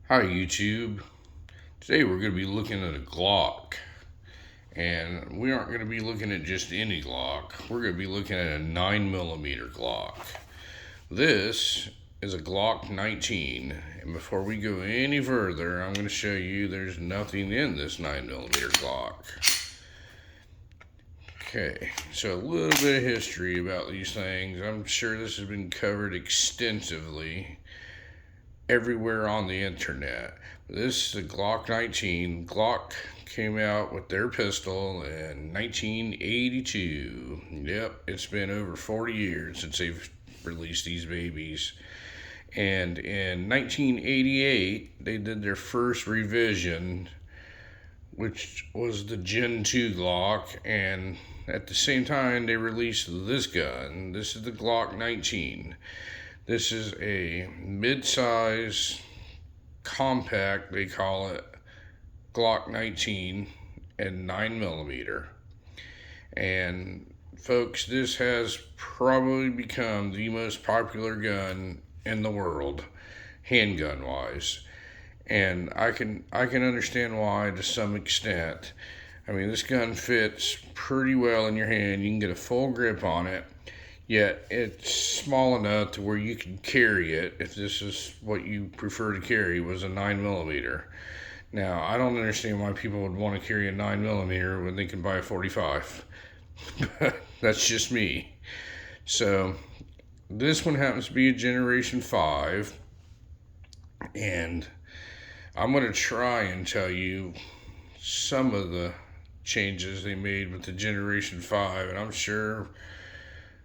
Hi YouTube. Today we're going to be looking at a Glock. And we aren't going to be looking at just any Glock. We're going to be looking at a 9mm Glock. This is a Glock 19. And before we go any further, I'm going to show you there's nothing in this 9mm Glock. Okay, so a little bit of history about these things. I'm sure this has been covered extensively everywhere on the internet. This is a Glock 19. Glock came out with their pistol in 1982. Yep, it's been over 40 years since they've released these babies. And in 1988, they did their first revision, which was the Gen 2 Glock. And at the same time, they released this gun. This is the Glock 19. This is a mid-size, compact, they call it, Glock 19 and 9mm. And folks, this has probably become the most popular gun in the world, handgun wise. And I can understand why to some extent. I mean, this gun fits pretty well in your hand. You can get a full grip on it. Yet it's small enough to where you can carry it, if this is what you prefer to carry, was a 9mm. Now, I don't understand why people would want to carry a 9mm when they can buy a 45. That's just me. So, this one happens to be a Generation 5. And I'm going to try and tell you some of the changes they made with the Generation 5. And I'm sure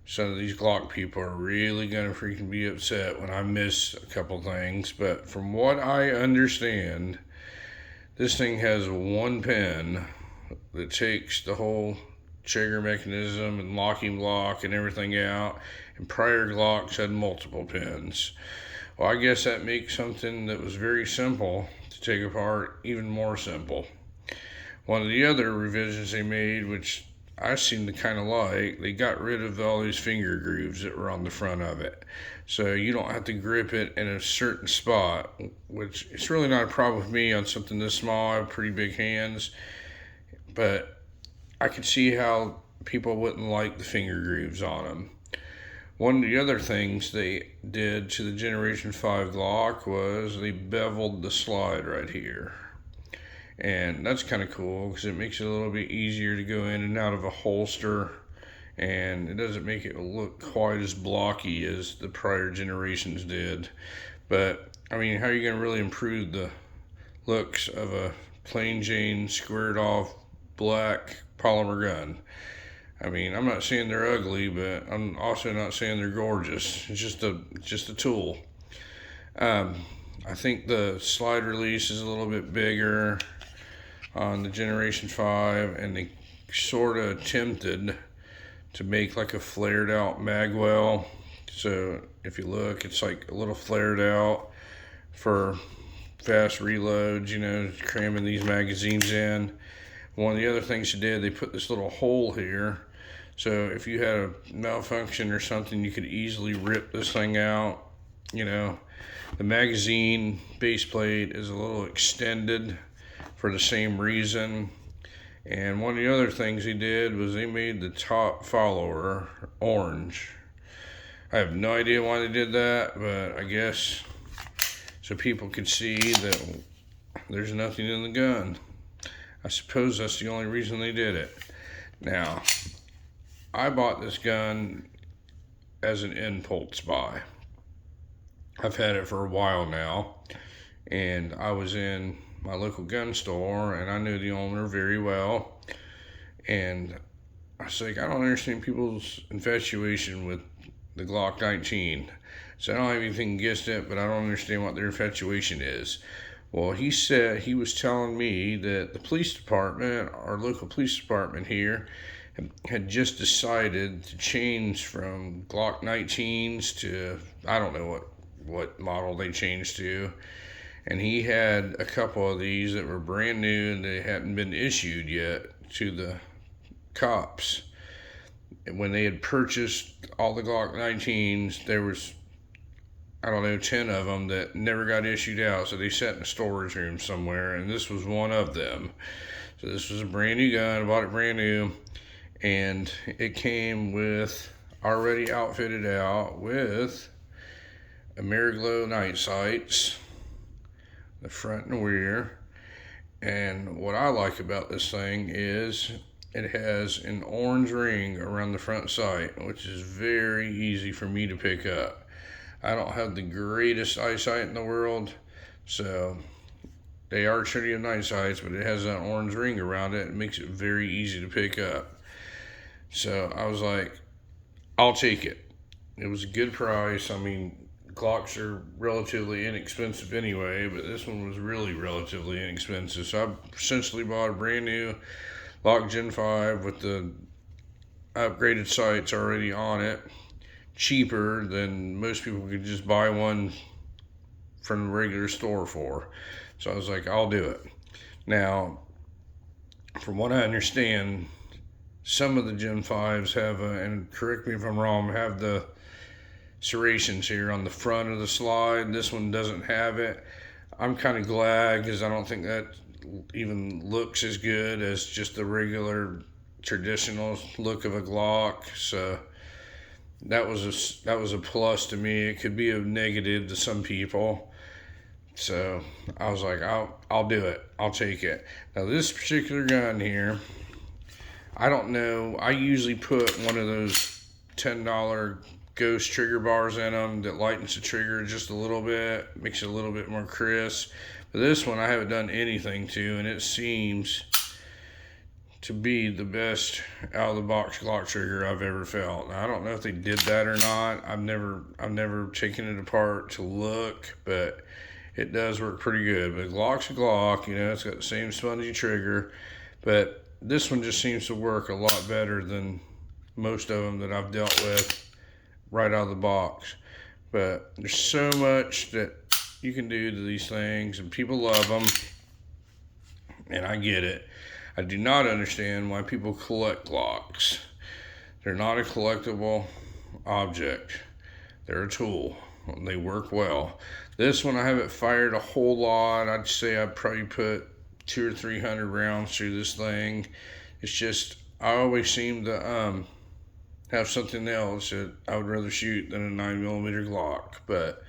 some of these Glock people are really gonna freaking be upset when I miss a couple things, but from what I understand, this thing has one pin that takes the whole trigger mechanism and locking block and everything out, and prior Glocks had multiple pins. Well, I guess that makes something that was very simple to take apart even more simple. One of the other revisions they made, which I seem to kind of like, they got rid of all these finger grooves that were on the front of it. So you don't have to grip it in a certain spot, which it's really not a problem with me on something this small. I have pretty big hands. But I could see how people wouldn't like the finger grooves on them. One of the other things they did to the Generation 5 Glock was they beveled the slide right here. And that's kind of cool because it makes it a little bit easier to go in and out of a holster, and it doesn't make it look quite as blocky as the prior generations did. But I mean, how are you going to really improve the looks of a plain Jane squared off black polymer gun? I mean, I'm not saying they're ugly, but I'm also not saying they're gorgeous. It's just a tool. I think the slide release is a little bit bigger on the Generation 5, and they sort of attempted to make like a flared out magwell. So if you look, it's like a little flared out for fast reloads, cramming these magazines in. One of the other things they did, they put this little hole here. So if you had a malfunction or something, you could easily rip this thing out. The magazine base plate is a little extended for the same reason. And one of the other things he did was they made the top follower orange. I have no idea why they did that, but I guess so people could see that there's nothing in the gun. I suppose that's the only reason they did it. Now, I bought this gun as an impulse buy. I've had it for a while now, and I was in my local gun store, and I knew the owner very well. And I was like, I don't understand people's infatuation with the Glock 19. So I don't have anything against it, but I don't understand what their infatuation is. Well, he said, he was telling me that the police department, our local police department here, had just decided to change from Glock 19s to, I don't know what model they changed to. And he had a couple of these that were brand new and they hadn't been issued yet to the cops. And when they had purchased all the Glock 19s, there was I don't know, 10 of them that never got issued out. So they sat in a storage room somewhere, and this was one of them. So this was a brand new gun. I bought it brand new, and it came with already outfitted out with Ameriglow night sights, the front and rear. And what I like about this thing is it has an orange ring around the front sight, which is very easy for me to pick up. I don't have the greatest eyesight in the world, so they are tritium night sights, but it has that orange ring around it. It makes it very easy to pick up. So I was like, I'll take it. It was a good price. I mean, Glocks are relatively inexpensive anyway, but this one was really relatively inexpensive. So I essentially bought a brand new Glock Gen 5 with the upgraded sights already on it, cheaper than most people could just buy one from the regular store for. So I was like, I'll do it. Now, from what I understand, some of the Gen 5s have, and correct me if I'm wrong, have the serrations here on the front of the slide. This one doesn't have it. I'm kind of glad, because I don't think that even looks as good as just the regular traditional look of a Glock. So that was a plus to me. It could be a negative to some people. So I was like, I'll do it. I'll take it. Now this particular gun here, I don't know. I usually put one of those $10 ghost trigger bars in them that lightens the trigger just a little bit, makes it a little bit more crisp. But this one I haven't done anything to, and it seems to be the best out of the box Glock trigger I've ever felt. Now, I don't know if they did that or not. I've never taken it apart to look, but it does work pretty good. But Glock's a Glock, you know, it's got the same spongy trigger, but this one just seems to work a lot better than most of them that I've dealt with right out of the box. But there's so much that you can do to these things, and people love them, and I get it. I do not understand why people collect Glocks. They're not a collectible object. They're a tool. They work well. This one I haven't fired a whole lot. I'd say I'd probably put 200 or 300 rounds through this thing. It's just, I always seem to have something else that I would rather shoot than a 9mm Glock. But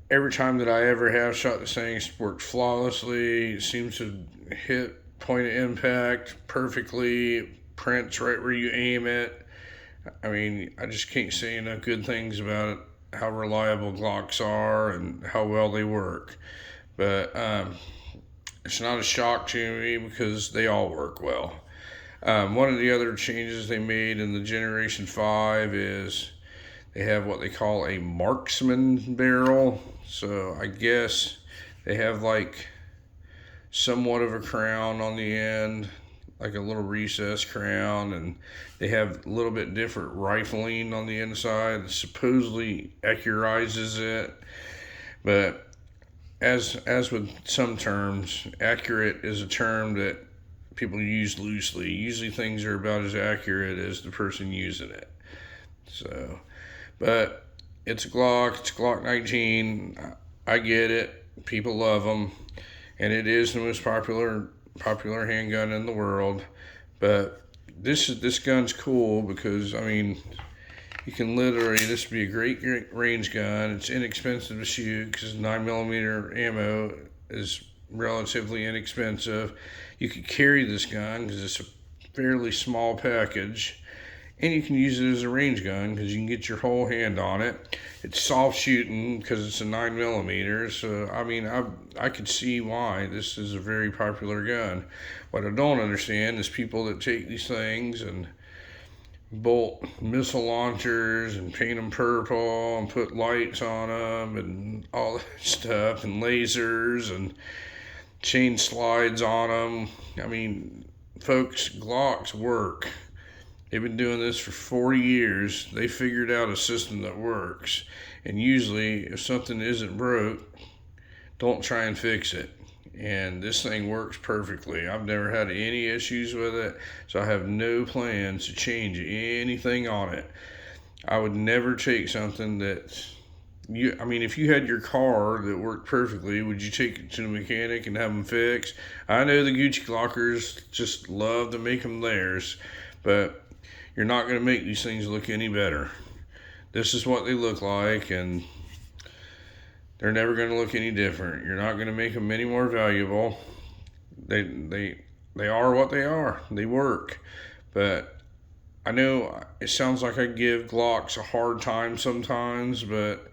every time that I ever have shot this thing, it's worked flawlessly. It seems to hit point of impact perfectly, prints right where you aim it. I mean, I just can't say enough good things about it, how reliable Glocks are and how well they work. But it's not a shock to me because they all work well. One of the other changes they made in the Generation 5 is they have what they call a marksman barrel. So I guess they have like somewhat of a crown on the end, like a little recessed crown, and they have a little bit different rifling on the inside that supposedly accurizes it. But as with some terms, accurate is a term that people use loosely. Usually things are about as accurate as the person using it. So, but it's a Glock. It's a Glock 19. I get it. People love them, and it is the most popular handgun in the world. But this gun's cool because, I mean, you can literally, this would be a great range gun. It's inexpensive to shoot because 9mm ammo is relatively inexpensive. You could carry this gun because it's a fairly small package, and you can use it as a range gun because you can get your whole hand on it. It's soft shooting because it's a 9mm. So I mean, I could see why this is a very popular gun. What I don't understand is people that take these things and bolt missile launchers and paint them purple and put lights on them and all that stuff, and lasers and chain slides on them. I mean, folks, Glocks work. They've been doing this for 40 years. They figured out a system that works. And usually, if something isn't broke, don't try and fix it. And this thing works perfectly. I've never had any issues with it, so I have no plans to change anything on it. I would never take something that's I mean, if you had your car that worked perfectly, would you take it to the mechanic and have them fixed? I know the Gucci Glockers just love to make them theirs, but you're not going to make these things look any better. This is what they look like, and they're never going to look any different. You're not going to make them any more valuable. They are what they are. They work, but I know it sounds like I give Glocks a hard time sometimes, but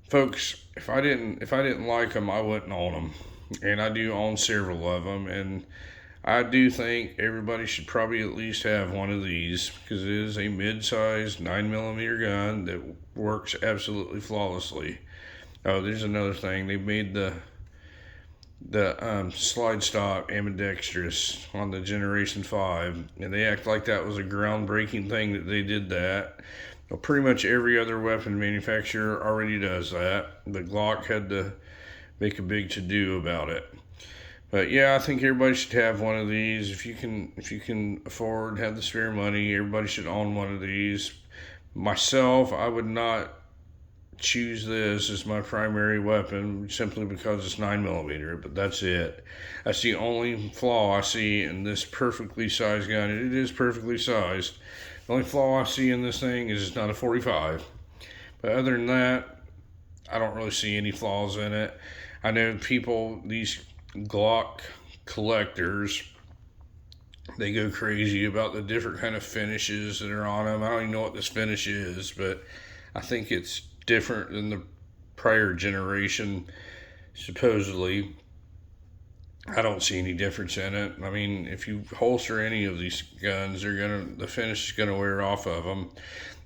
folks, if I didn't like them, I wouldn't own them, and I do own several of them, and I do think everybody should probably at least have one of these because it is a mid-sized 9mm gun that works absolutely flawlessly. Oh, there's another thing. They made the slide stop ambidextrous on the Generation 5, and they act like that was a groundbreaking thing that they did that. Well, pretty much every other weapon manufacturer already does that. The Glock had to make a big to-do about it. But yeah, I think everybody should have one of these. If you can afford, have the spare money, everybody should own one of these. Myself, I would not choose this as my primary weapon simply because it's 9mm, but that's it. That's the only flaw I see in this perfectly sized gun. It is perfectly sized. The only flaw I see in this thing is it's not a 45. But other than that, I don't really see any flaws in it. I know people, these Glock collectors, they go crazy about the different kind of finishes that are on them. I don't even know what this finish is, but I think it's different than the prior generation, supposedly. I don't see any difference in it. I mean, if you holster any of these guns, the finish is gonna wear off of them.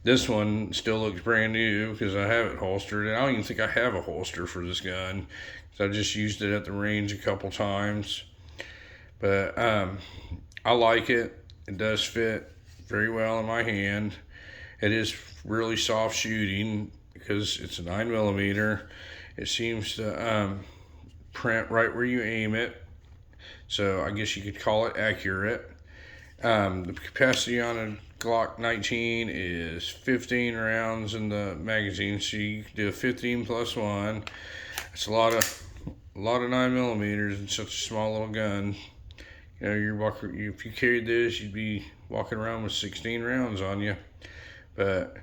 This one still looks brand new because I have it holstered, and I don't even think I have a holster for this gun because I just used it at the range a couple times. But I like it. It does fit very well in my hand. It is really soft shooting because it's a 9mm. It seems to print right where you aim it, so I guess you could call it accurate. The capacity on a Glock 19 is 15 rounds in the magazine, so you can do a 15 plus 1. It's a lot of 9mm in such a small little gun. You know, if you carried this, you'd be walking around with 16 rounds on you. But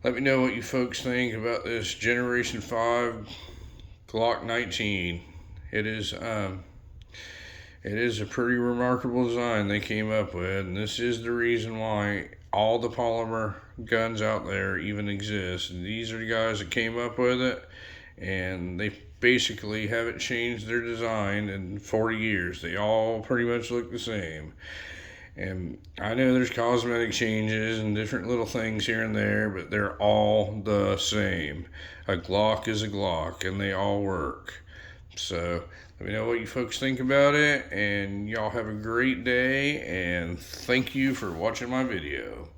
let me know what you folks think about this Generation 5 Glock 19. It is a pretty remarkable design they came up with, and this is the reason why all the polymer guns out there even exist. And these are the guys that came up with it, and they basically haven't changed their design in 40 years. They all pretty much look the same. And I know there's cosmetic changes and different little things here and there, but they're all the same. A Glock is a Glock, and they all work. So let me know what you folks think about it, and y'all have a great day, and thank you for watching my video.